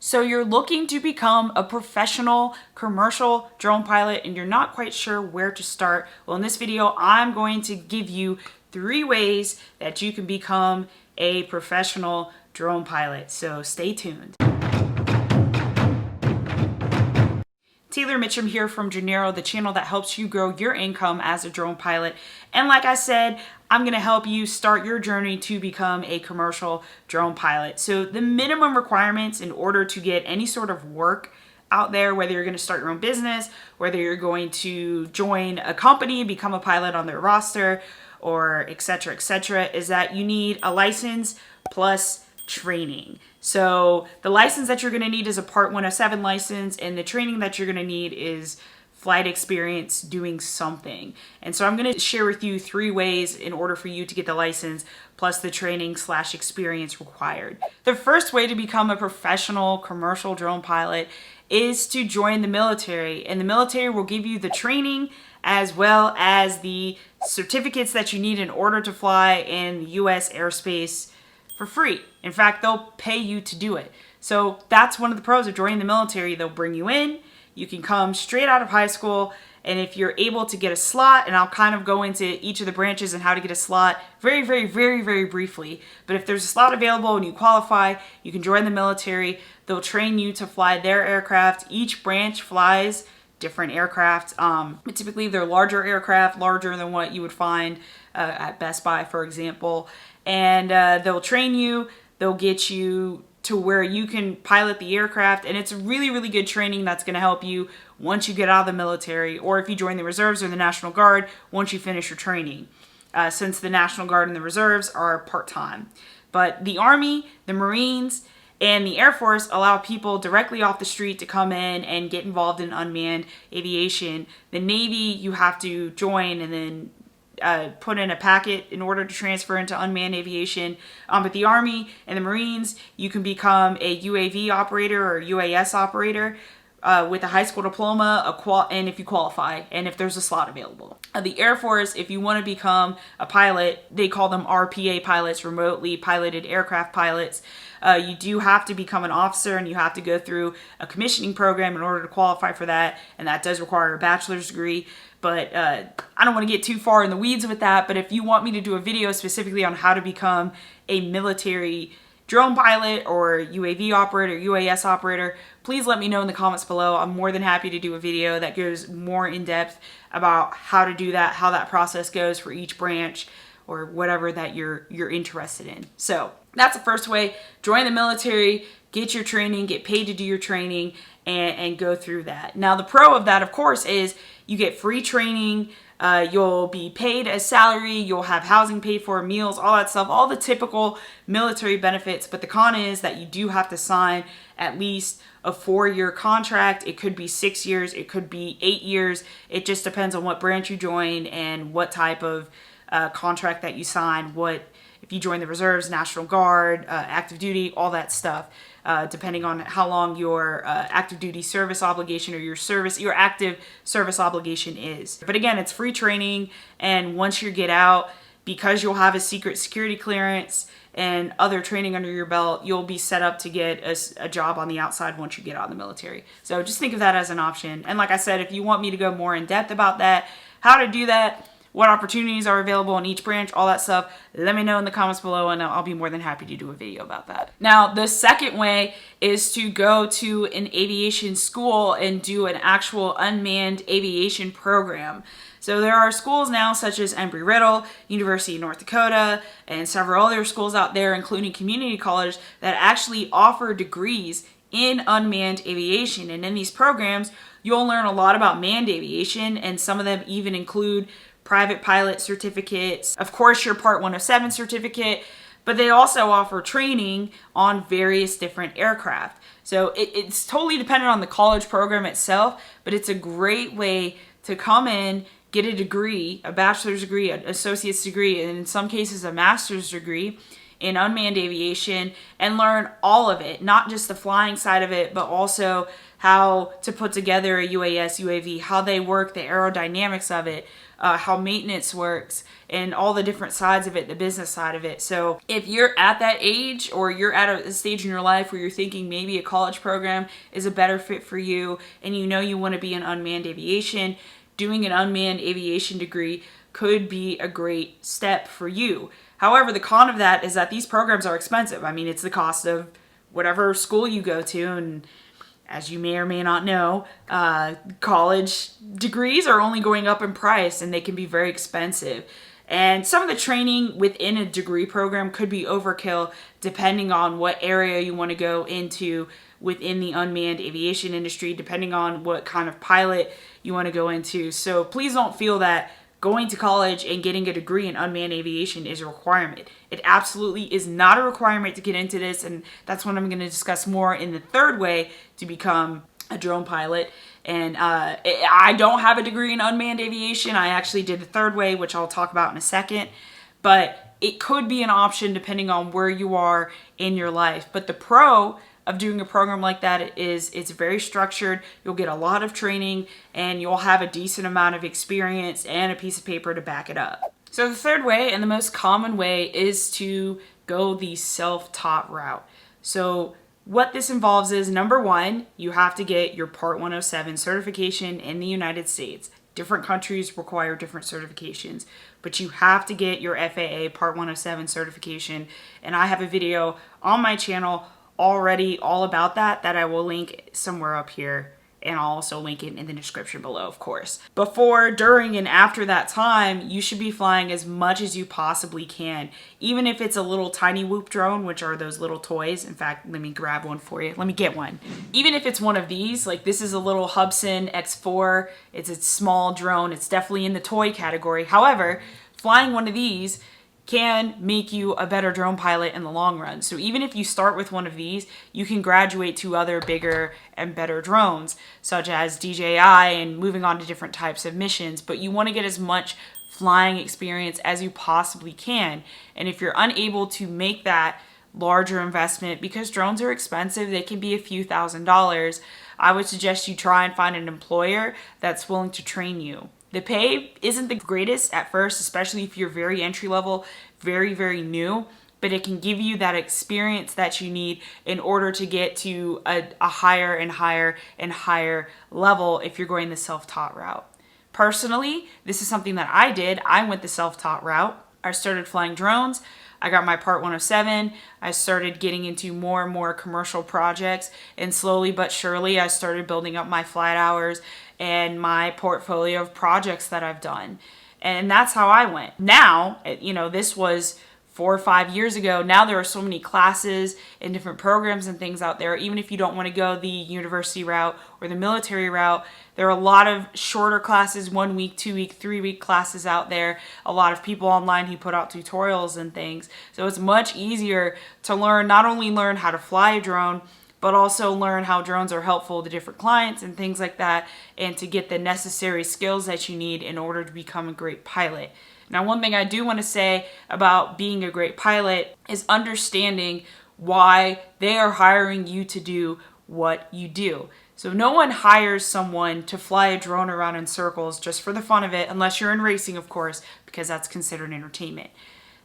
So you're looking to become a professional commercial drone pilot and you're not quite sure where to start. Well, in this video, I'm going to give you 3 ways that you can become a professional drone pilot. So stay tuned. Taylor Mitcham here from Dronero, the channel that helps you grow your income as a drone pilot. And like I said, I'm going to help you start your journey to become a commercial drone pilot. So the minimum requirements in order to get any sort of work out there, whether you're going to start your own business, whether you're going to join a company, become a pilot on their roster, or etc., is that you need a license plus training. So the license that you're going to need is a Part 107 license, and the training that you're going to need is flight experience doing something. And so I'm going to share with you 3 ways in order for you to get the license plus the training / experience required. The first way to become a professional commercial drone pilot is to join the military, and the military will give you the training as well as the certificates that you need in order to fly in the US airspace for free. In fact, they'll pay you to do it. So that's one of the pros of joining the military. They'll bring you in, you can come straight out of high school, and if you're able to get a slot, and I'll kind of go into each of the branches and how to get a slot very briefly, but if there's a slot available and you qualify, you can join the military. They'll train you to fly their aircraft. Each branch flies different aircraft. Typically they're larger aircraft, larger than what you would find at Best Buy, for example. And they'll train you, they'll get you to where you can pilot the aircraft, and it's really good training that's going to help you once you get out of the military, or if you join the reserves or the National Guard once you finish your training, since the National Guard and the reserves are part-time. But the Army, the Marines, and the Air Force allow people directly off the street to come in and get involved in unmanned aviation. The Navy, you have to join and then put in a packet in order to transfer into unmanned aviation. But the Army and the Marines, you can become a UAV operator or UAS operator with a high school diploma, and if you qualify, and if there's a slot available. The Air Force, if you want to become a pilot, they call them RPA pilots, remotely piloted aircraft pilots. You do have to become an officer, and you have to go through a commissioning program in order to qualify for that, and that does require a bachelor's degree. But I don't want to get too far in the weeds with that, but if you want me to do a video specifically on how to become a military drone pilot or UAV operator, UAS operator, please let me know in the comments below. I'm more than happy to do a video that goes more in depth about how to do that, how that process goes for each branch, or whatever that you're interested in. So that's the first way. Join the military, get your training, get paid to do your training, and go through that. Now the pro of that, of course, is you get free training, you'll be paid a salary, you'll have housing paid for, meals, all that stuff, all the typical military benefits. But the con is that you do have to sign at least a 4-year contract. It could be 6 years, it could be 8 years. It just depends on what branch you join and what type of contract that you sign. If you join the reserves, National Guard, active duty, all that stuff, depending on how long your active duty service obligation or your active service obligation is. But again, it's free training, and once you get out, because you'll have a secret security clearance and other training under your belt, you'll be set up to get a job on the outside once you get out of the military. So just think of that as an option. And like I said, if you want me to go more in depth about that, how to do that, what opportunities are available in each branch, all that stuff, let me know in the comments below, and I'll be more than happy to do a video about that. Now, the second way is to go to an aviation school and do an actual unmanned aviation program. So there are schools now such as Embry-Riddle, University of North Dakota, and several other schools out there, including community college, that actually offer degrees in unmanned aviation. And in these programs, you'll learn a lot about manned aviation, and some of them even include private pilot certificates, of course your Part 107 certificate, but they also offer training on various different aircraft. So it's totally dependent on the college program itself, but it's a great way to come in, get a degree, a bachelor's degree, an associate's degree, and in some cases a master's degree in unmanned aviation and learn all of it, not just the flying side of it, but also how to put together a UAS, UAV, how they work, the aerodynamics of it, how maintenance works, and all the different sides of it, the business side of it. So if you're at that age, or you're at a stage in your life where you're thinking maybe a college program is a better fit for you, and you know you want to be in unmanned aviation, doing an unmanned aviation degree could be a great step for you. However, the con of that is that these programs are expensive. I mean, it's the cost of whatever school you go to, and as you may or may not know, college degrees are only going up in price, and they can be very expensive. And some of the training within a degree program could be overkill depending on what area you want to go into within the unmanned aviation industry, depending on what kind of pilot you want to go into. So please don't feel that going to college and getting a degree in unmanned aviation is a requirement. It absolutely is not a requirement to get into this, and that's what I'm going to discuss more in the third way to become a drone pilot. And I don't have a degree in unmanned aviation. I actually did the third way, which I'll talk about in a second. But it could be an option depending on where you are in your life. But the pro of doing a program like that is it's very structured. You'll get a lot of training, and you'll have a decent amount of experience and a piece of paper to back it up. So the third way, and the most common way, is to go the self-taught route. So what this involves is, number one, you have to get your Part 107 certification in the United States. Different countries require different certifications, but you have to get your FAA Part 107 certification. And I have a video on my channel already all about that I will link somewhere up here, and I'll also link it in the description below, of course. Before, during, and after that time, you should be flying as much as you possibly can, even if it's a little tiny Whoop drone, which are those little toys. In fact, let me grab one for you. Let me get one. Even if it's one of these, like this is a little Hubsan X4. It's a small drone. It's definitely in the toy category. However, flying one of these can make you a better drone pilot in the long run. So even if you start with one of these, you can graduate to other bigger and better drones, such as DJI, and moving on to different types of missions. But you want to get as much flying experience as you possibly can. And if you're unable to make that larger investment, because drones are expensive, they can be a few $1,000s, I would suggest you try and find an employer that's willing to train you. The pay isn't the greatest at first, especially if you're very entry level, very, very new, but it can give you that experience that you need in order to get to a higher and higher and higher level if you're going the self-taught route. Personally, this is something that I did. I went the self-taught route. I started flying drones. I got my Part 107. I started getting into more and more commercial projects, and slowly but surely I started building up my flight hours and my portfolio of projects that I've done. And that's how I went. Now, you know, this was 4 or 5 years ago. Now there are so many classes and different programs and things out there. Even if you don't want to go the university route or the military route, there are a lot of shorter classes, 1 week, 2 week, 3 week classes out there. A lot of people online who put out tutorials and things. So it's much easier to learn, not only learn how to fly a drone, but also learn how drones are helpful to different clients and things like that, and to get the necessary skills that you need in order to become a great pilot. Now, one thing I do want to say about being a great pilot is understanding why they are hiring you to do what you do. So no one hires someone to fly a drone around in circles just for the fun of it, unless you're in racing, of course, because that's considered entertainment.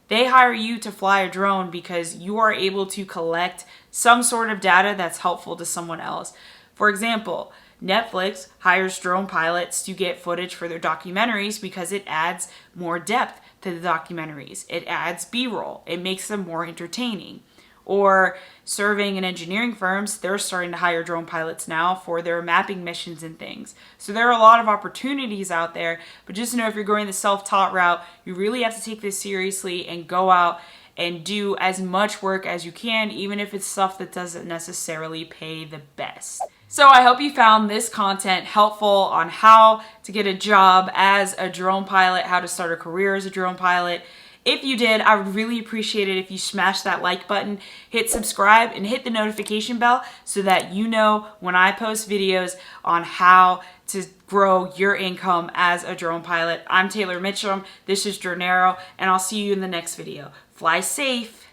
They hire you to fly a drone because you are able to collect some sort of data that's helpful to someone else. For example, Netflix hires drone pilots to get footage for their documentaries because it adds more depth to the documentaries. It adds B-roll. It makes them more entertaining. Or surveying and engineering firms, they're starting to hire drone pilots now for their mapping missions and things. So there are a lot of opportunities out there, but just know if you're going the self-taught route, you really have to take this seriously and go out and do as much work as you can, even if it's stuff that doesn't necessarily pay the best. So I hope you found this content helpful on how to get a job as a drone pilot, how to start a career as a drone pilot. If you did, I would really appreciate it if you smash that like button, hit subscribe, and hit the notification bell so that you know when I post videos on how to grow your income as a drone pilot. I'm Taylor Mitcham, this is Dronero, and I'll see you in the next video. Fly safe!